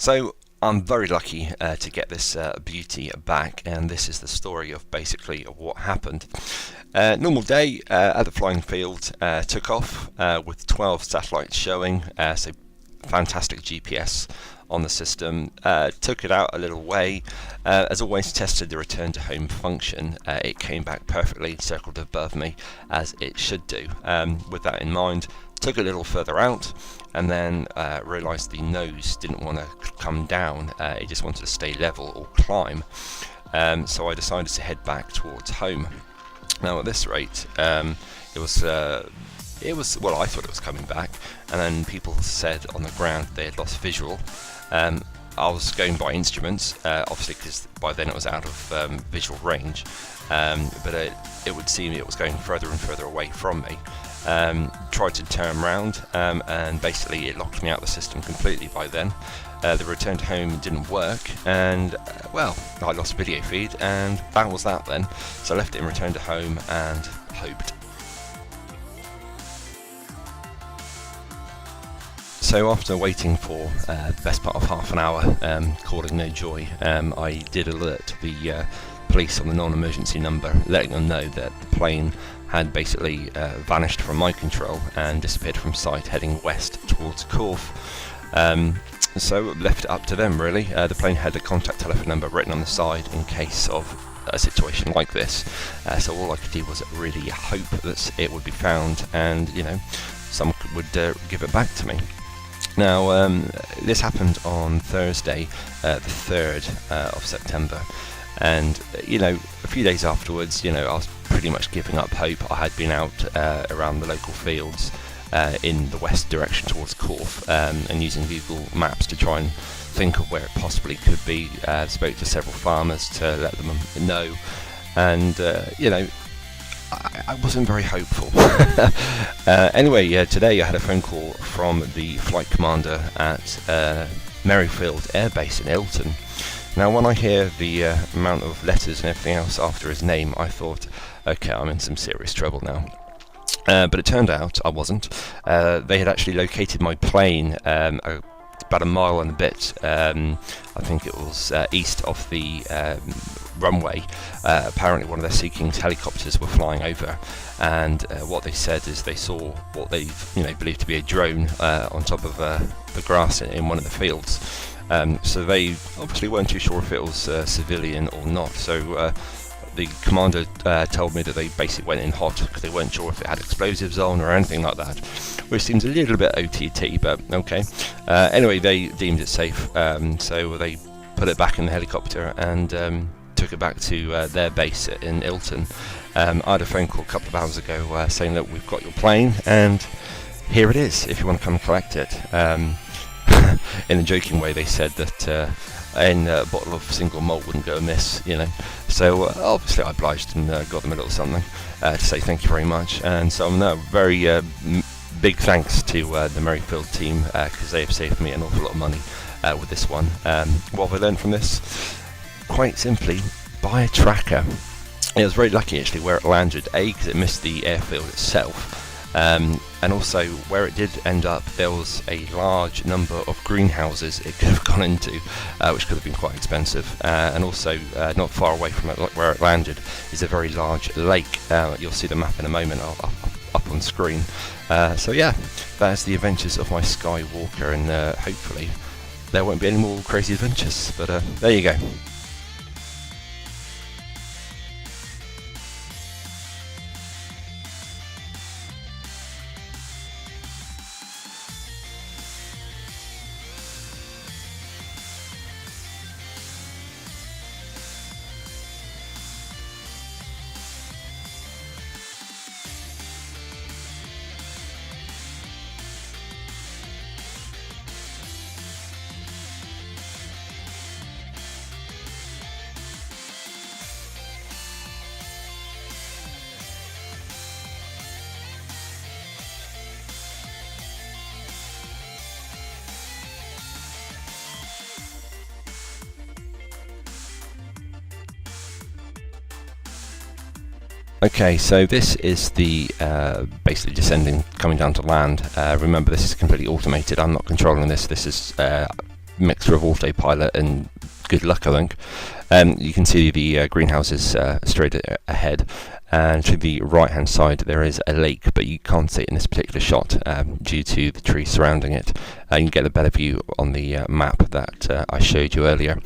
So I'm very lucky to get this beauty back, and this is the story of basically what happened. Normal day at the flying field, took off with 12 satellites showing, so fantastic GPS on the system. Took it out a little way, as always tested the return to home function. It came back perfectly, circled above me as it should do. With that in mind, took it a little further out, and then realised the nose didn't want to come down, it just wanted to stay level or climb. So I decided to head back towards home. Now at this rate, it was well, I thought it was coming back, and then people said on the ground they had lost visual. I was going by instruments, obviously, because by then it was out of visual range, but it would seem it was going further and further away from me. Tried to turn around, and basically it locked me out of the system completely by then. The return to home didn't work, and well, I lost video feed, and that was that then. So I left it and returned to home and hoped. So after waiting for the best part of half an hour, calling no joy, I did alert the police on the non-emergency number, letting them know that the plane had basically vanished from my control and disappeared from sight, heading west towards Corfu. So left it up to them really. The plane had a contact telephone number written on the side in case of a situation like this. So all I could do was really hope that it would be found, and someone would give it back to me. Now this happened on Thursday, the 3rd of September, and a few days afterwards, I was pretty much giving up hope. I had been out around the local fields in the west direction towards Corfu, and using Google Maps to try and think of where it possibly could be. Spoke to several farmers to let them know, and I wasn't very hopeful. Anyway, today I had a phone call from the flight commander at Merrifield Air Base in Ilton. Now when I hear the amount of letters and everything else after his name, I thought, okay, I'm in some serious trouble now. But it turned out I wasn't. They had actually located my plane about a mile and a bit, I think it was east of the runway. Apparently one of their Sea King's helicopters were flying over, and what they said is they saw what they believed to be a drone on top of the grass in one of the fields. So they obviously weren't too sure if it was civilian or not. So the commander told me that they basically went in hot because they weren't sure if it had explosives on or anything like that, which seems a little bit OTT, but okay. Anyway, they deemed it safe, so they put it back in the helicopter and took it back to their base in Ilton. I had a phone call a couple of hours ago saying that we've got your plane and here it is if you want to come and collect it. In a joking way, they said that a bottle of single malt wouldn't go amiss, So obviously I obliged and got them a little something to say thank you very much. And so very big thanks to the Merrifield team, because they have saved me an awful lot of money with this one. What have I learned from this? Quite simply, buy a tracker. It was very lucky actually where it landed, because it missed the airfield itself. And also where it did end up, there was a large number of greenhouses it could have gone into, which could have been quite expensive. And also not far away from it, where it landed, is a very large lake. You'll see the map in a moment up on screen. So yeah, that's the adventures of my Skywalker, and hopefully there won't be any more crazy adventures, but there you go. Okay, so this is the basically descending, coming down to land. Remember, this is completely automated. I'm not controlling this. This is mixture of autopilot and good luck, I think. You can see the greenhouses straight ahead, and to the right hand side there is a lake, but you can't see it in this particular shot due to the trees surrounding it. You can get a better view on the map that I showed you earlier.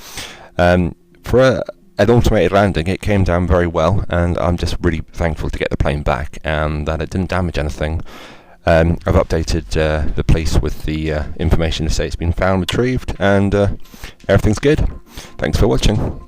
For an automated landing, it came down very well, and I'm just really thankful to get the plane back and that it didn't damage anything. I've updated the police with the information to say it's been found, retrieved, and everything's good. Thanks for watching.